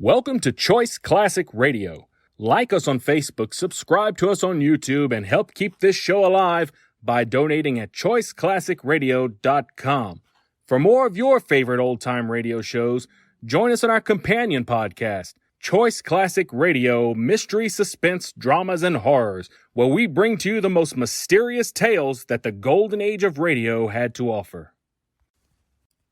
Welcome to Choice Classic Radio. Like us on Facebook, subscribe to us on YouTube, and help keep this show alive by donating at choiceclassicradio.com. For more of your favorite old-time radio shows, join us on our companion podcast, Choice Classic Radio, Mystery, Suspense, Dramas, and Horrors, where we bring to you the most mysterious tales that the golden age of radio had to offer.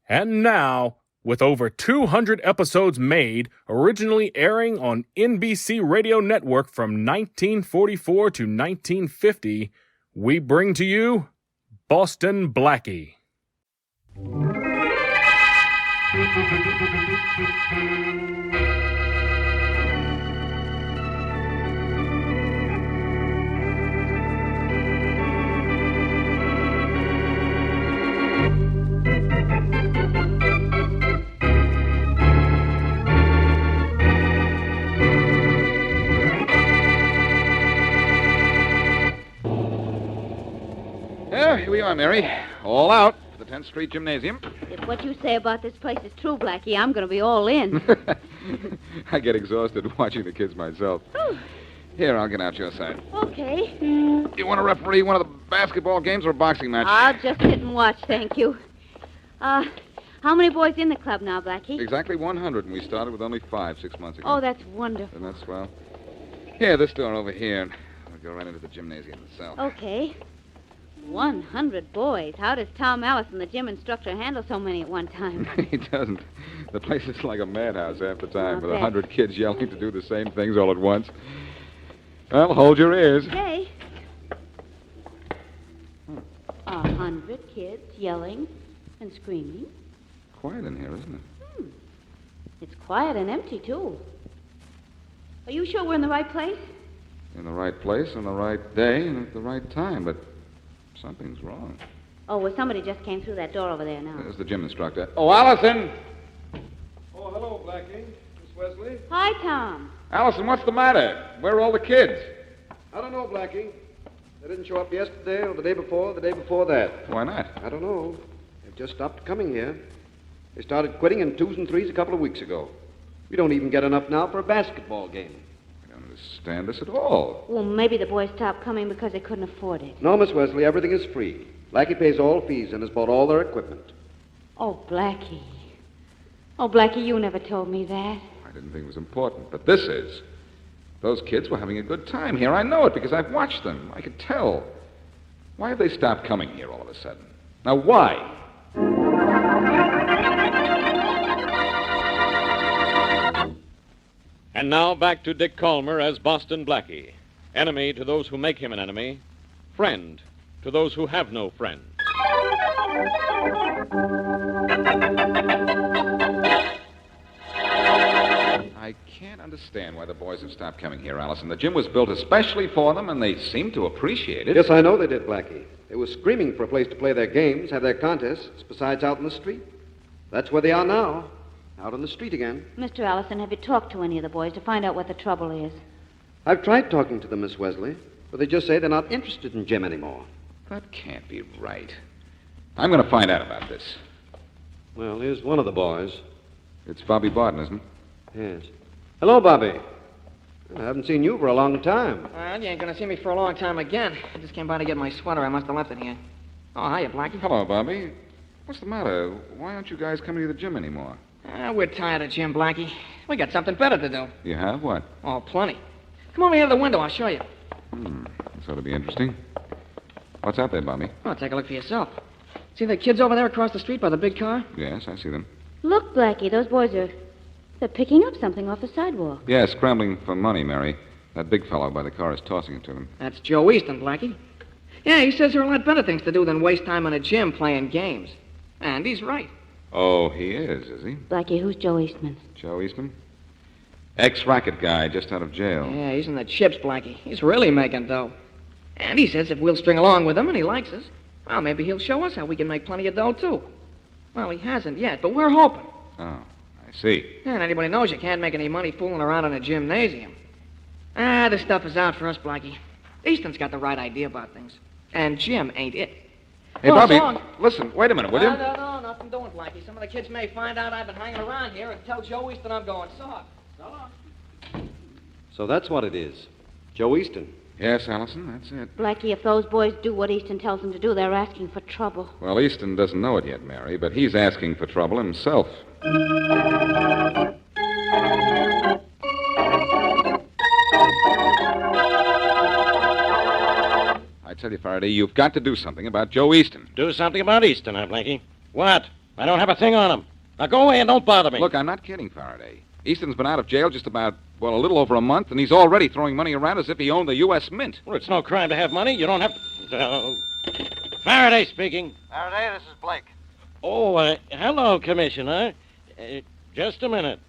And now, with over 200 episodes made, originally airing on NBC Radio Network from 1944 to 1950, we bring to you Boston Blackie. Here we are, Mary. All out for the 10th Street Gymnasium. If what you say about this place is true, Blackie, I'm going to be all in. I get exhausted watching the kids myself. Oh. Here, I'll get out your side. Okay. You want to referee one of the basketball games or a boxing match? I'll just sit and watch, thank you. How many boys in the club now, Blackie? Exactly 100, and we started with only 5 6 months ago. Oh, that's wonderful. Isn't that swell? Here, this door over here. We'll go right into the gymnasium itself. Okay. 100 boys. How does Tom Allison, the gym instructor, handle so many at one time? He doesn't. The place is like a madhouse half the time, with bet. 100 kids yelling to do the same things all at once. Well, hold your ears. Okay. 100 kids yelling and screaming. Quiet in here, isn't it? It's quiet and empty, too. Are you sure we're in the right place? In the right place, on the right day, and at the right time, but something's wrong. Oh, well, somebody just came through that door over there now. There's the gym instructor. Oh, Allison! Oh, hello, Blackie. Miss Wesley? Hi, Tom. Allison, what's the matter? Where are all the kids? I don't know, Blackie. They didn't show up yesterday or the day before that. Why not? I don't know. They've just stopped coming here. They started quitting in 2s and 3s a couple of weeks ago. We don't even get enough now for a basketball game. I don't understand this at all. Well, maybe the boys stopped coming because they couldn't afford it. No, Miss Wesley, everything is free. Blackie pays all fees and has bought all their equipment. Oh, Blackie. Oh, Blackie, you never told me that. I didn't think it was important, but this is. Those kids were having a good time here. I know it because I've watched them. I could tell. Why have they stopped coming here all of a sudden? Now, why? And now back to Dick Calmer as Boston Blackie. Enemy to those who make him an enemy. Friend to those who have no friend. I can't understand why the boys have stopped coming here, Allison. The gym was built especially for them, and they seem to appreciate it. Yes, I know they did, Blackie. They were screaming for a place to play their games, have their contests, besides out in the street. That's where they are now, out on the street again. Mr. Allison, have you talked to any of the boys to find out what the trouble is? I've tried talking to them, Miss Wesley, but they just say they're not interested in gym anymore. That can't be right. I'm going to find out about this. Well, here's one of the boys. It's Bobby Barton, isn't it? Yes. Hello, Bobby. I haven't seen you for a long time. Well, you ain't gonna see me for a long time again. I just came by to get my sweater. I must have left it here. Oh, hiya, Blackie. Hello, Bobby. What's the matter? Why aren't you guys coming to the gym anymore? We're tired of Jim, Blackie. We got something better to do. You have what? Oh, plenty. Come over here to the window. I'll show you. This ought to be interesting. What's out there, Bobby? Oh, take a look for yourself. See the kids over there across the street by the big car? Yes, I see them. Look, Blackie, those boys they're picking up something off the sidewalk. Yeah, scrambling for money, Mary. That big fellow by the car is tossing it to them. That's Joe Easton, Blackie. Yeah, he says there are a lot better things to do than waste time in a gym playing games. And he's right. Oh, he is he? Blackie, who's Joe Eastman? Joe Eastman? Ex-racket guy, just out of jail. Yeah, he's in the chips, Blackie. He's really making dough. And he says if we'll string along with him and he likes us, well, maybe he'll show us how we can make plenty of dough, too. Well, he hasn't yet, but we're hoping. Oh, I see. And anybody knows you can't make any money fooling around in a gymnasium. This stuff is out for us, Blackie. Easton's got the right idea about things. And Jim ain't it. Hey, Oh, Bobby, so long. listen, wait a minute, will you? No, nothing doing, Blackie. Some of the kids may find out I've been hanging around here and tell Joe Easton I'm going soft. So that's what it is. Joe Easton. Yes, Allison, that's it. Blackie, if those boys do what Easton tells them to do, they're asking for trouble. Well, Easton doesn't know it yet, Mary, but he's asking for trouble himself. I tell you, Faraday, you've got to do something about Joe Easton. Do something about Easton, huh, Blackie? What? I don't have a thing on him. Now go away and don't bother me. Look, I'm not kidding, Faraday. Easton's been out of jail just about, well, a little over a month, and he's already throwing money around as if he owned the U.S. Mint. Well, it's no crime to have money. You don't have to... Faraday speaking. Faraday, this is Blake. Oh, hello, Commissioner. Just a minute.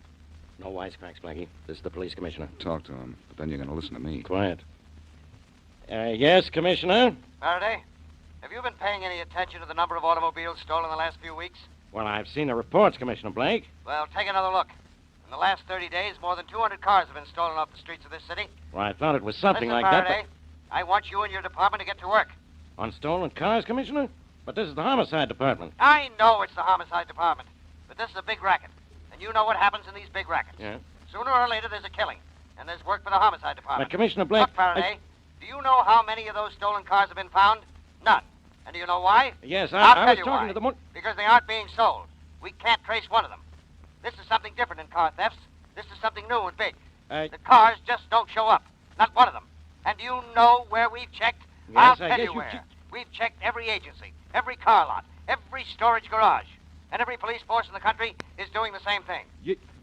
No wisecracks, Blackie. This is the police commissioner. Talk to him, but then you're going to listen to me. Quiet. Yes, Commissioner? Faraday, have you been paying any attention to the number of automobiles stolen the last few weeks? Well, I've seen the reports, Commissioner Blake. Well, take another look. In the last 30 days, more than 200 cars have been stolen off the streets of this city. Well, I thought it was something Listen, like Faraday, that. I want you and your department to get to work. On stolen cars, Commissioner? But this is the homicide department. I know it's the homicide department, but this is a big racket. And you know what happens in these big rackets. Yeah. Sooner or later, there's a killing. And there's work for the homicide department. But, Commissioner Blake... Look, Faraday, do you know how many of those stolen cars have been found? None. And do you know why? Yes, I'll I tell was you talking why. to the... Because they aren't being sold. We can't trace one of them. This is something different in car thefts. This is something new and big. The cars just don't show up. Not one of them. And do you know where we've checked? Yes, I'll I tell guess you you where. We've checked every agency, every car lot, every storage garage. And every police force in the country is doing the same thing.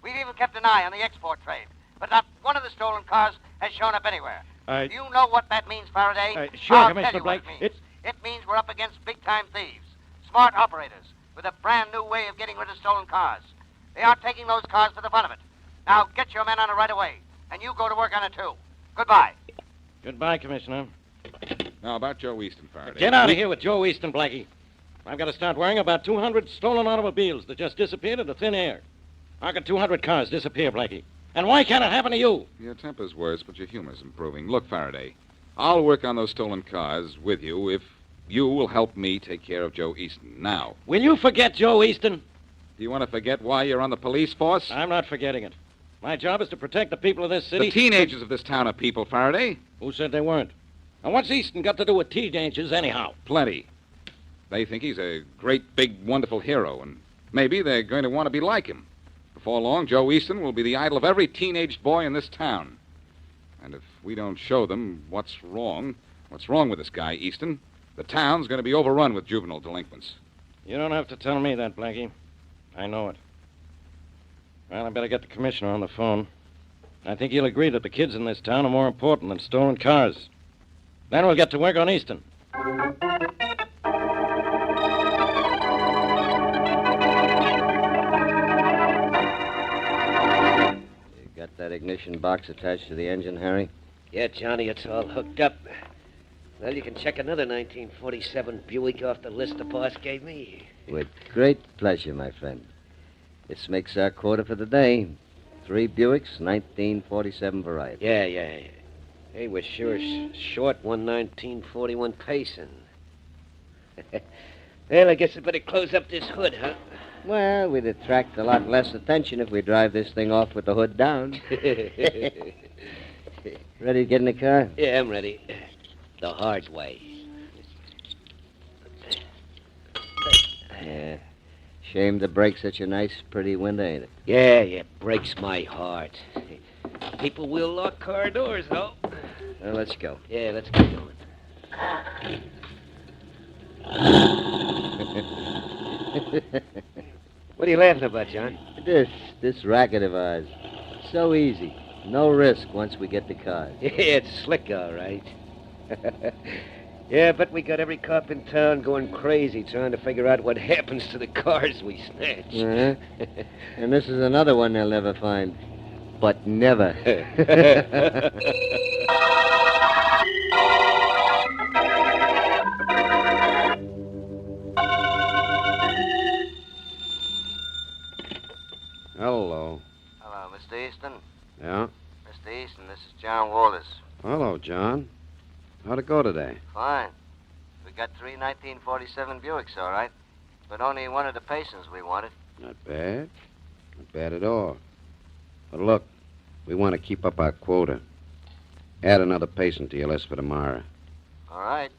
We've even kept an eye on the export trade. But not one of the stolen cars has shown up anywhere. Do you know what that means, Faraday? Sure, I'll Commissioner tell you what Blake. it means. It means we're up against big-time thieves, smart operators, with a brand-new way of getting rid of stolen cars. They aren't taking those cars for the fun of it. Now, get your men on it right away, and you go to work on it, too. Goodbye. Goodbye, Commissioner. Now, about Joe Easton, Faraday. Get out of here with Joe Easton, Blackie. I've got to start worrying about 200 stolen automobiles that just disappeared into thin air. How could 200 cars disappear, Blackie? And why can't it happen to you? Your temper's worse, but your humor's improving. Look, Faraday, I'll work on those stolen cars with you if you will help me take care of Joe Easton. Now, Will you forget Joe Easton? do you want to forget why you're on the police force? I'm not forgetting it. My job is to protect the people of this city. The teenagers of this town are people, Faraday. Who said they weren't? And what's Easton got to do with teenagers anyhow? Plenty. They think he's a great, big, wonderful hero, and maybe they're going to want to be like him. Before long, Joe Easton will be the idol of every teenage boy in this town. And if we don't show them what's wrong with this guy, Easton, the town's going to be overrun with juvenile delinquents. You don't have to tell me that, Blackie. I know it. Well, I better get the commissioner on the phone. I think he'll agree that the kids in this town are more important than stolen cars. Then we'll get to work on Easton. Got that ignition box attached to the engine, Harry? Yeah, Johnny, it's all hooked up. Well, you can check another 1947 Buick off the list the boss gave me. With great pleasure, my friend. This makes our quota for the day. 3 Buicks, 1947 variety. Yeah. Hey, we're sure short one 1941 Payson. Well, I guess I better close up this hood, huh? Well, we'd attract a lot less attention if we drive this thing off with the hood down. Ready to get in the car? Yeah, I'm ready. The hard way. Yeah. Shame to break such a nice, pretty window, ain't it? Yeah, breaks my heart. People will lock car doors, though. Well, let's go. Yeah, let's get going. What are you laughing about, John? This racket of ours. So easy. No risk once we get the cars. Yeah, it's slick, all right. Yeah, but we got every cop in town going crazy trying to figure out what happens to the cars we snatch. Uh-huh. And this is another one they'll never find. But never. Hello. Hello, Mr. Easton. Yeah? Mr. Easton, this is John Walters. Hello, John. How'd it go today? Fine. We got 3 1947 Buicks, all right. But only one of the Paysons we wanted. Not bad. Not bad at all. But look, We want to keep up our quota. Add another patient to your list for tomorrow. All right.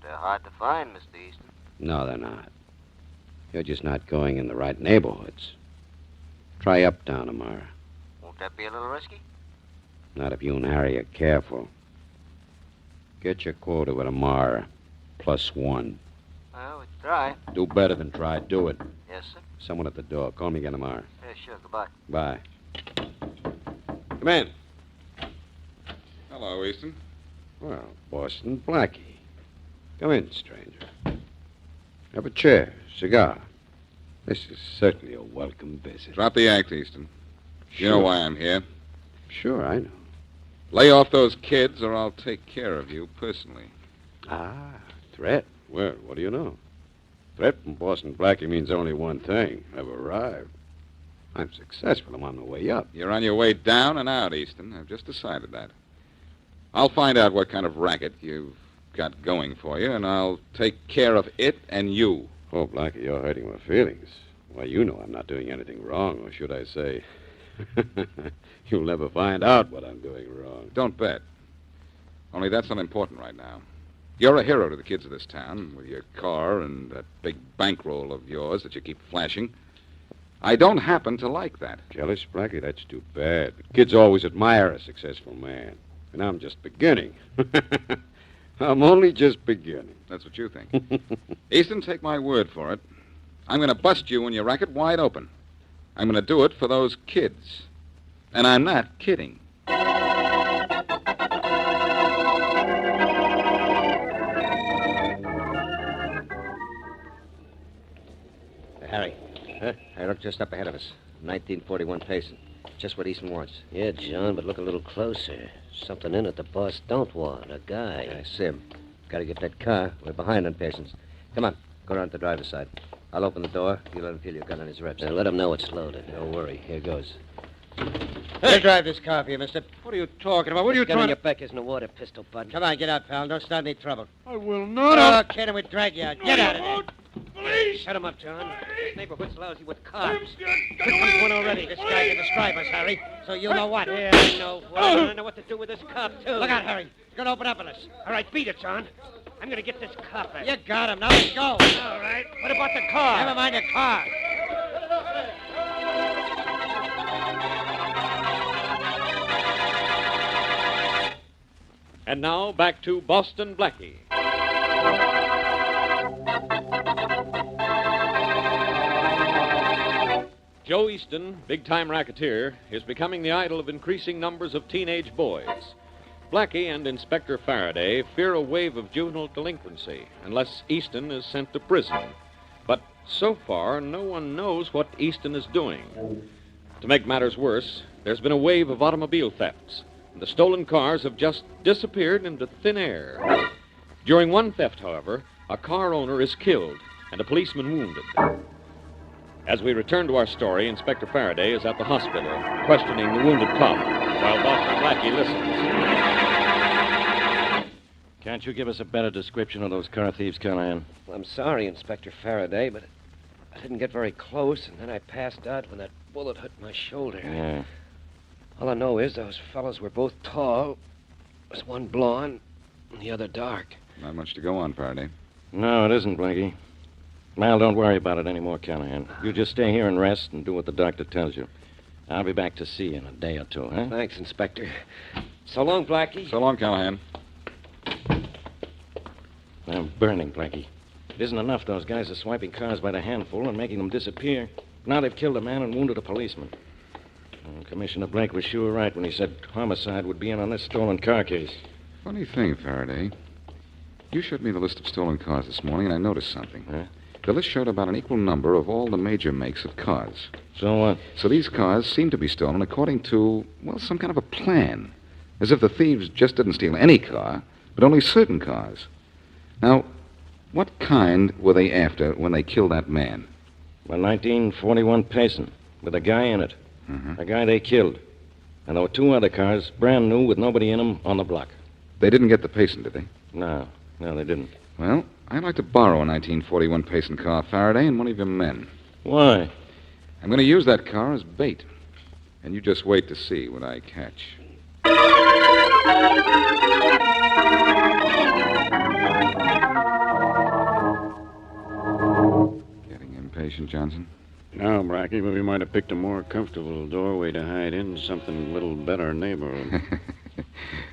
They're hard to find, Mr. Easton. No, they're not. You're just not going in the right neighborhoods. Try uptown tomorrow. Won't that be a little risky? Not if you and Harry are careful. Get your quota with Amara. +1. Well, we try. Do better than try. Do it. Yes, sir. Someone at the door. Call me again tomorrow. Yeah, sure. Goodbye. Bye. Come in. Hello, Easton. Well, Boston Blackie. Come in, stranger. Have a chair. Cigar. This is certainly a welcome visit. Drop the act, Easton. You know why I'm here. Sure, I know. Lay off those kids, or I'll take care of you personally. Ah, threat. Well, what do you know? Threat from Boston Blackie means only one thing. I've arrived. I'm successful. I'm on the way up. You're on your way down and out, Easton. I've just decided that. I'll find out what kind of racket you've got going for you, and I'll take care of it and you. Oh, Blackie, you're hurting my feelings. Why, you know I'm not doing anything wrong, or should I say, you'll never find out what I'm doing wrong. Don't bet. Only that's not important right now. You're a hero to the kids of this town, with your car and that big bankroll of yours that you keep flashing. I don't happen to like that. Jealous, Blackie? That's too bad. But kids always admire a successful man. And I'm just beginning. I'm only just beginning. That's what you think. Easton, take my word for it. I'm going to bust you and your racket wide open. I'm going to do it for those kids. And I'm not kidding. Harry. Huh? Hey, look just up ahead of us. 1941 Payson. Just what Easton wants. Yeah, John, but look a little closer. Something in it the boss don't want. A guy. Sim. Gotta get that car. We're behind on patients. Come on. Go around to the driver's side. I'll open the door. You let him feel your gun on his ribs. Now, let him know it's loaded. Don't worry. Here goes. I'll drive this car for you, mister. What are you talking about? What are you Gun on trying your to... back isn't a water pistol, bud. Come on, get out, pal. Don't start any trouble. I will not. Oh, kid, and we'll drag you out. Get out of there. Please. Shut him up, John. This neighborhood's lousy with cars. Get Here comes one already. This guy can describe us, Harry. So you know what? Yeah, I know. I know what to do with this cop, too. Look out, Harry. He's going to open up on us. All right, beat it, John. I'm going to get this cop out. You got him. Now let's go. All right. What about the car? Never mind the car. And now, back to Boston Blackie. Joe Easton, big-time racketeer, is becoming the idol of increasing numbers of teenage boys. Blackie and Inspector Faraday fear a wave of juvenile delinquency unless Easton is sent to prison. But so far, no one knows what Easton is doing. To make matters worse, there's been a wave of automobile thefts. The stolen cars have just disappeared into thin air. During one theft, however, a car owner is killed and a policeman wounded. As we return to our story, Inspector Faraday is at the hospital, questioning the wounded cop, while Boston Blackie listens. Can't you give us a better description of those car thieves, Callahan? I'm sorry, Inspector Faraday, but I didn't get very close, and then I passed out when that bullet hit my shoulder. Yeah. All I know is those fellows were both tall. There was one blonde and the other dark. Not much to go on, Faraday. No, it isn't, Blackie. Well, don't worry about it anymore, Callahan. You just stay here and rest and do what the doctor tells you. I'll be back to see you in a day or two, huh? Thanks, Inspector. So long, Blackie. So long, Callahan. I'm burning, Blackie. It isn't enough those guys are swiping cars by the handful and making them disappear. Now they've killed a man and wounded a policeman. Commissioner Blake was sure right when he said homicide would be in on this stolen car case. Funny thing, Faraday. You showed me the list of stolen cars this morning, and I noticed something. Huh? The list showed about an equal number of all the major makes of cars. So what? So these cars seem to be stolen according to, well, some kind of a plan. As if the thieves just didn't steal any car, but only certain cars. Now, what kind were they after when they killed that man? Well, 1941 Payson, with a guy in it. Mm-hmm. A guy they killed. And there were two other cars, brand new, with nobody in them, on the block. They didn't get the Payson, did they? No, they didn't. Well, I'd like to borrow a 1941 Payson car, Faraday, and one of your men. Why? I'm going to use that car as bait. And you just wait to see what I catch. Getting impatient, Johnson? No, Blackie, but we might have picked a more comfortable doorway to hide in, something a little better neighborhood.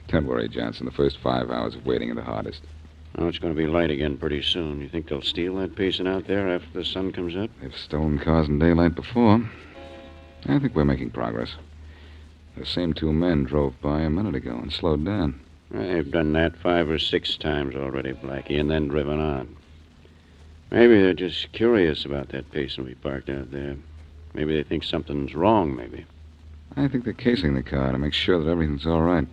Don't worry, Johnson. The first 5 hours of waiting are the hardest. Oh, it's going to be light again pretty soon. You think they'll steal that pacing out there after the sun comes up? They've stolen cars in daylight before. I think we're making progress. The same 2 men drove by a minute ago and slowed down. They've done that 5 or 6 times already, Blackie, and then driven on. Maybe they're just curious about that pacing we parked out there. Maybe they think something's wrong, maybe. I think they're casing the car to make sure that everything's all right.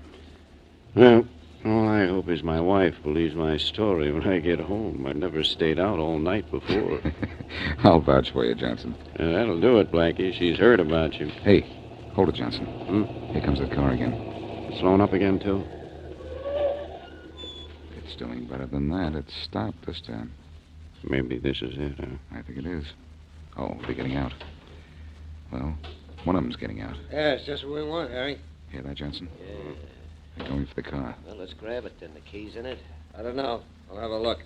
Well, all I hope is my wife believes my story when I get home. I've never stayed out all night before. I'll vouch for you, Johnson. That'll do it, Blackie. She's heard about you. Hey, hold it, Johnson. Here comes the car again. Slowing up again, too? It's doing better than that. It's stopped this time. Maybe this is it, huh? I think it is. Oh, they're getting out. Well, one of them's getting out. Yeah, it's just what we want, Harry. Hear that, Johnson? Yeah. They're going for the car. Well, let's grab it then. The key's in it. I don't know. I'll have a look.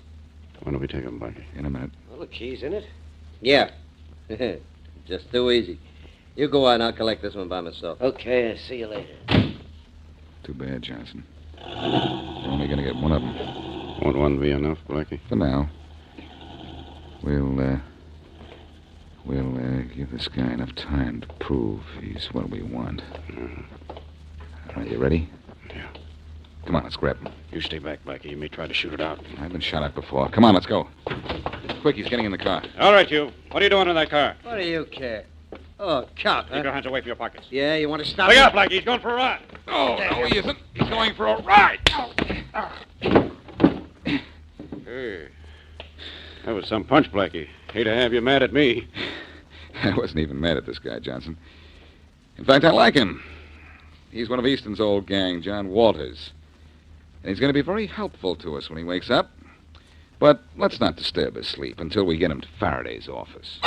When do we take them, Blackie? In a minute. Well, the key's in it. Yeah. Just too easy. You go on. I'll collect this one by myself. Okay, I'll see you later. Too bad, Johnson. We're only going to get one of them. Won't one be enough, Blackie? For now. We'll give this guy enough time to prove he's what we want. All right, you ready? Yeah. Come on, let's grab him. You stay back, Blackie. You may try to shoot it out. I've been shot at before. Come on, let's go. Quick, he's getting in the car. All right, you. What are you doing in that car? What do you care? Oh, cop. Keep your hands away from your pockets. Yeah, you want to stop Look me? out, Blackie. He's going for a ride. Oh, no, he isn't. He's going for a ride. Hey. That was some punch, Blackie. Hate to have you mad at me. I wasn't even mad at this guy, Johnson. In fact, I like him. He's one of Easton's old gang, John Walters. And he's going to be very helpful to us when he wakes up. But let's not disturb his sleep until we get him to Faraday's office.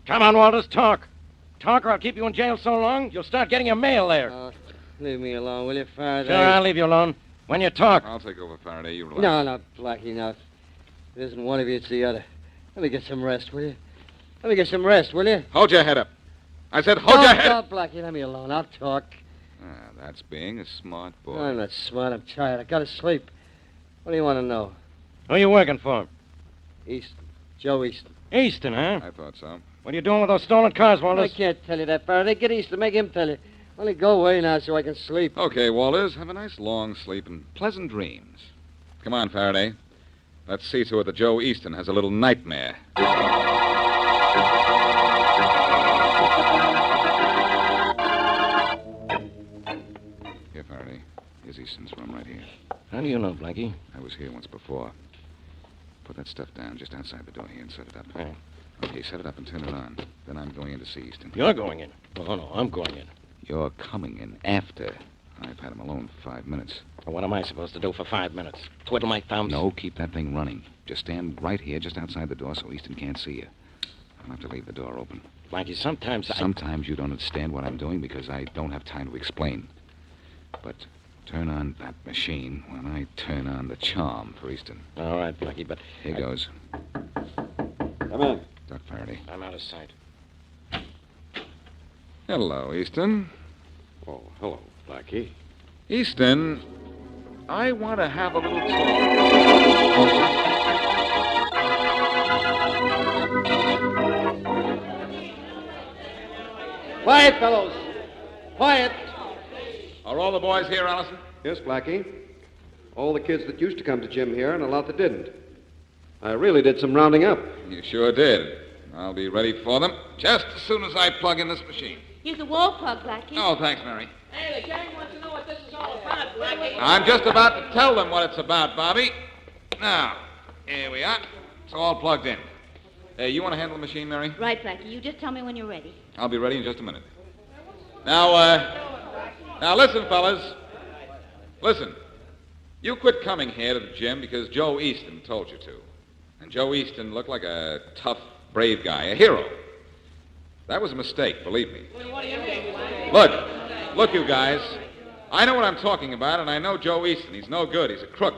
Come on, Walters, talk. Talk, or I'll keep you in jail so long, you'll start getting your mail there. Leave me alone, will you, Faraday? Sure, I'll leave you alone. When you talk. I'll take over, Faraday. You relax. No, Blackie, no. It isn't one of you, it's the other. Let me get some rest, will you? Let me get some rest, will you? Hold your head up. I said hold your head up. No, Blackie, let me alone. I'll talk. That's being a smart boy. I'm not smart. I'm tired. I gotta sleep. What do you want to know? Who are you working for? Easton. Joe Easton. Easton, huh? I thought so. What are you doing with those stolen cars, I Walters? can't tell you that, Faraday. Get Easton. Make him tell you. Only go away now so I can sleep. Okay, Walters. Have a nice long sleep and pleasant dreams. Come on, Faraday. Let's see to it that Joe Easton has a little nightmare. Here, Faraday. Here's Easton's room right here. How do you know, Blackie? I was here once before. Put that stuff down just outside the door here and set it up. Right. Okay, set it up and turn it on. Then I'm going in to see Easton. You're going in. Oh, no, I'm going in. You're coming in after. I've had him alone for 5 minutes. Well, what am I supposed to do for 5 minutes? Twiddle my thumbs? No, keep that thing running. Just stand right here, just outside the door, so Easton can't see you. I'll have to leave the door open. Blackie, sometimes Sometimes you don't understand what I'm doing because I don't have time to explain. But turn on that machine when I turn on the charm for Easton. All right, Blackie, but... Here goes. Come in. Duck Faraday. I'm out of sight. Hello, Easton. Oh, hello, Blackie. Easton, I want to have a little talk. Quiet, fellows. Quiet. Are all the boys here, Allison? Yes, Blackie. All the kids that used to come to gym here and a lot that didn't. I really did some rounding up. You sure did. I'll be ready for them just as soon as I plug in this machine. Use the wall plug, Blackie. Oh, thanks, Mary. Hey, the gang wants to know what this is all about, Blackie. I'm just about to tell them what it's about, Bobby. Now, here we are. It's all plugged in. Hey, you want to handle the machine, Mary? Right, Blackie. You just tell me when you're ready. I'll be ready in just a minute. Now listen, fellas. Listen. You quit coming here to the gym because Joe Easton told you to. And Joe Easton looked like a tough, brave guy, a hero. That was a mistake, believe me. What do you mean? Look, you guys. I know what I'm talking about, and I know Joe Easton. He's no good. He's a crook.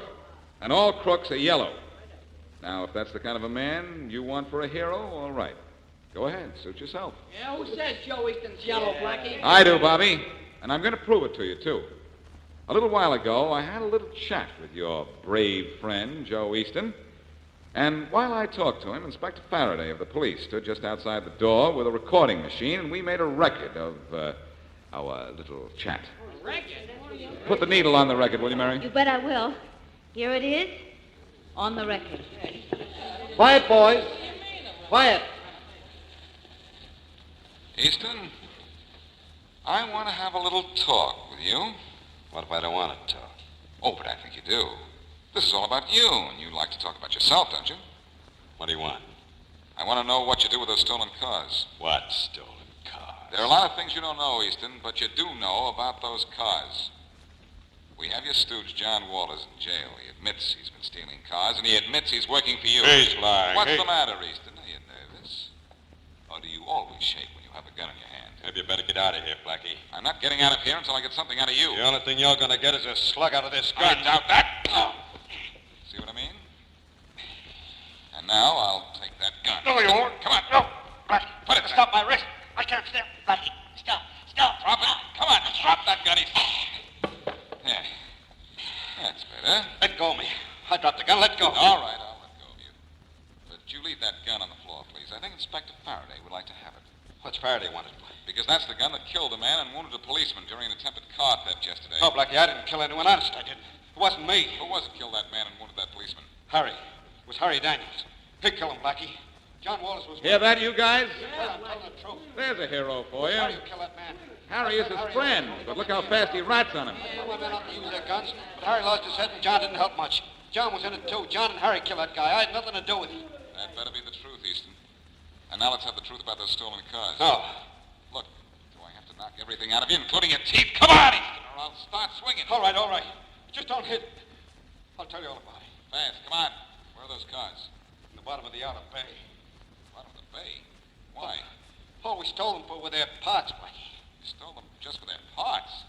And all crooks are yellow. Now, if that's the kind of a man you want for a hero, all right. Go ahead, suit yourself. Yeah, who says Joe Easton's yellow, Blackie? I do, Bobby. And I'm going to prove it to you, too. A little while ago, I had a little chat with your brave friend, Joe Easton. And while I talked to him, Inspector Faraday of the police stood just outside the door with a recording machine, and we made a record of our little chat. Record? Put the needle on the record, will you, Mary? You bet I will. Here it is, on the record. Quiet, boys. Quiet. Easton, I want to have a little talk with you. What if I don't want to talk? Oh, but I think you do. This is all about you, and you like to talk about yourself, don't you? What do you want? I want to know what you do with those stolen cars. What stolen cars? There are a lot of things you don't know, Easton, but you do know about those cars. We have your stooge, John Walters, in jail. He admits he's been stealing cars, and he admits he's working for you. He's lying. What's the matter, Easton? Are you nervous? Or do you always shake when you have a gun in your hand? Maybe you better get out of here, Blackie. I'm not getting out of here until I get something out of you. The only thing you're going to get is a slug out of this gun. I doubt that. Oh. See what I mean? And now I'll take that gun. No, you won't. Come on. No. Blackie, Put it stop my wrist. I can't stand. Blackie, stop. Stop. Drop it. Come on. Drop that gun. Yeah. That's better. Let go of me. I dropped the gun. Let go. All right, I'll let go of you. But you leave that gun on the floor, please. I think Inspector Faraday would like to have it. What's Faraday wanted? Because that's the gun that killed a man and wounded a policeman during an attempted car theft yesterday. No, Blackie, I didn't kill anyone. Honest, I didn't. It wasn't me. Who was it killed that man and wounded that policeman? Harry. It was Harry Daniels. He'd kill him, Blackie. John Wallace was... Hear that, you guys? Yeah, I'm telling the truth. There's a hero for you. How do you kill that man? Harry is his friend, but look how fast he rats on him. Some of my men ought to use their guns, but Harry lost his head and John didn't help much. John was in it, too. John and Harry killed that guy. I had nothing to do with it. That better be the truth, Easton. And now let's have the truth about those stolen cars. No. Look, do I have to knock everything out of you, including your teeth? Come on, Easton, or I'll start swinging. All right, all right. Just don't hit. I'll tell you all about it. Fast, come on. Where are those cars? In the bottom of the outer bay. Bottom of the bay? Why? Oh, we stole them for with their parts, Blackie. You stole them just for their parts.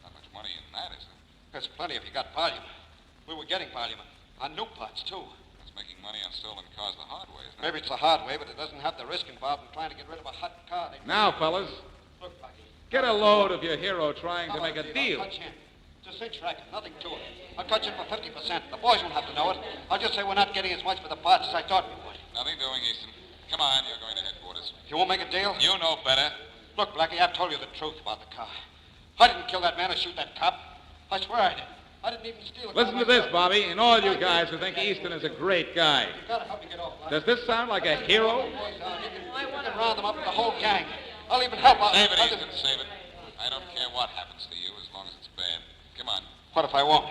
Not much money in that, is there? There's plenty if you got volume. We were getting volume on new parts, too. That's making money on stolen cars the hard way, isn't it? Maybe it's the hard way, but it doesn't have the risk involved in trying to get rid of a hot car. Now, fellas, Look, Blackie. get a load of your hero trying to I'll make a leave. deal. I'll touch him. It's a cinch racket, nothing to it. I'll touch him for 50%. The boys won't have to know it. I'll just say we're not getting as much for the parts as I thought we would. Nothing doing, Easton. Come on, you're going to headquarters. You won't make a deal? You know better. Look, Blackie, I've told you the truth about the car. I didn't kill that man or shoot that cop. I swear I did. I didn't even steal a car Listen to this, myself. Bobby, and all you guys who think Easton is a great guy. You gotta help me get off, Blackie. Does this sound like a hero? I want to round them up with the whole gang. I'll even help out. Save it, Easton, save it. I don't care what happens to you as long as it's bad. Come on. What if I won't?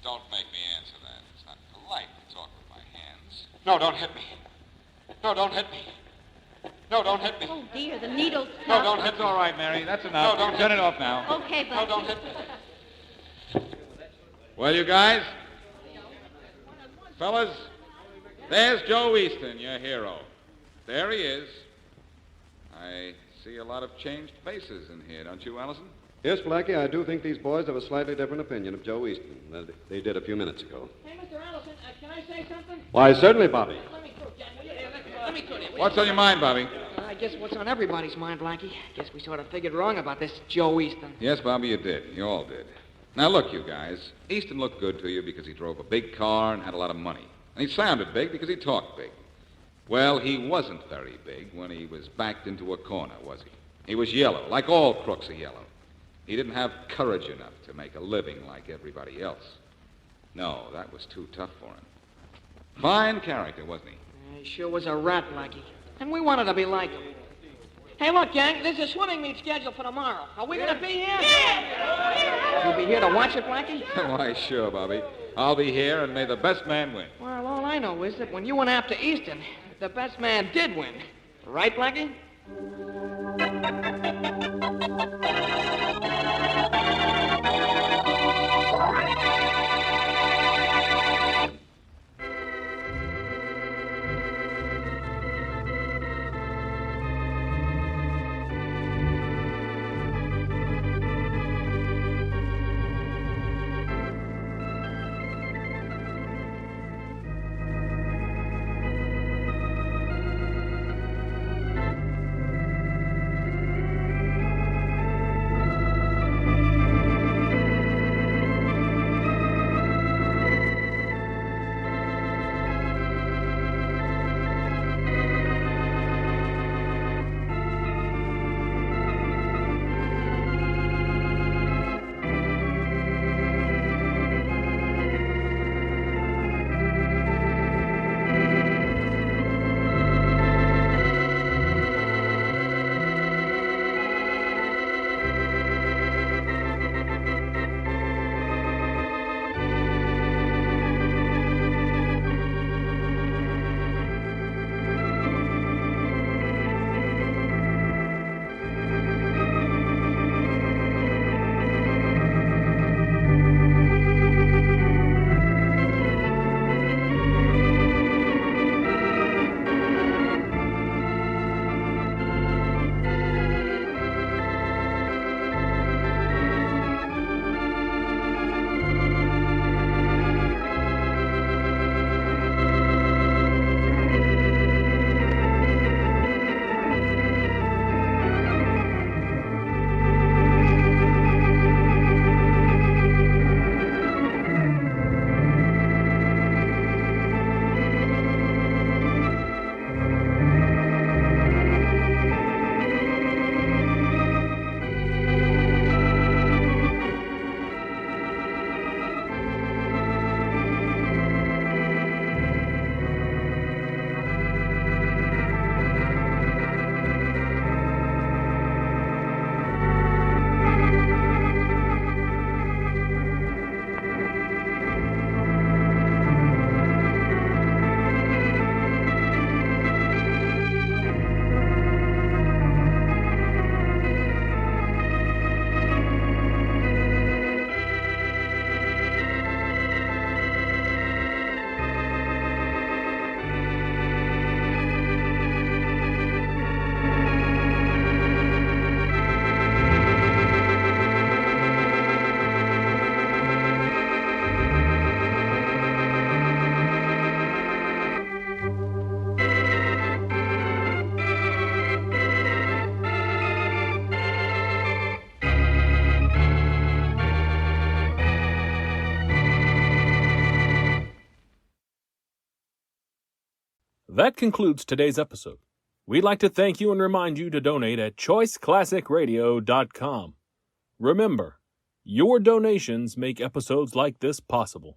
Don't make me answer that. It's not polite to talk with my hands. No, don't hit me. No, don't hit me. No, don't hit me. Oh, dear, the needle's No, don't hit That's me. all right, Mary. That's enough. No, don't You've done hit it off now. Okay, No, Blackie. don't hit me. Well, you guys, fellas, there's Joe Easton, your hero. There he is. I see a lot of changed faces in here, don't you, Allison? Yes, Blackie, I do think these boys have a slightly different opinion of Joe Easton than they did a few minutes ago. Hey, Mr. Allison, can I say something? Why, certainly, Bobby. Let me through, Jack, will you? Let me through there. What's on your mind, Bobby? I guess what's on everybody's mind, Blackie. Guess we sort of figured wrong about this Joe Easton. Yes, Bobby, you did. You all did. Now, look, you guys. Easton looked good to you because he drove a big car and had a lot of money. And he sounded big because he talked big. Well, he wasn't very big when he was backed into a corner, was he? He was yellow, like all crooks are yellow. He didn't have courage enough to make a living like everybody else. No, that was too tough for him. Fine character, wasn't he? He sure was a rat, Blackie. And we wanted to be like him. Hey, look, gang, there's a swimming meet scheduled for tomorrow. Are we going to be here? Yeah! You'll be here to watch it, Blackie? Why, sure, Bobby. I'll be here, and may the best man win. Well, all I know is that when you went after Easton, the best man did win. Right, Blackie? That concludes today's episode. We'd like to thank you and remind you to donate at choiceclassicradio.com. Remember, your donations make episodes like this possible.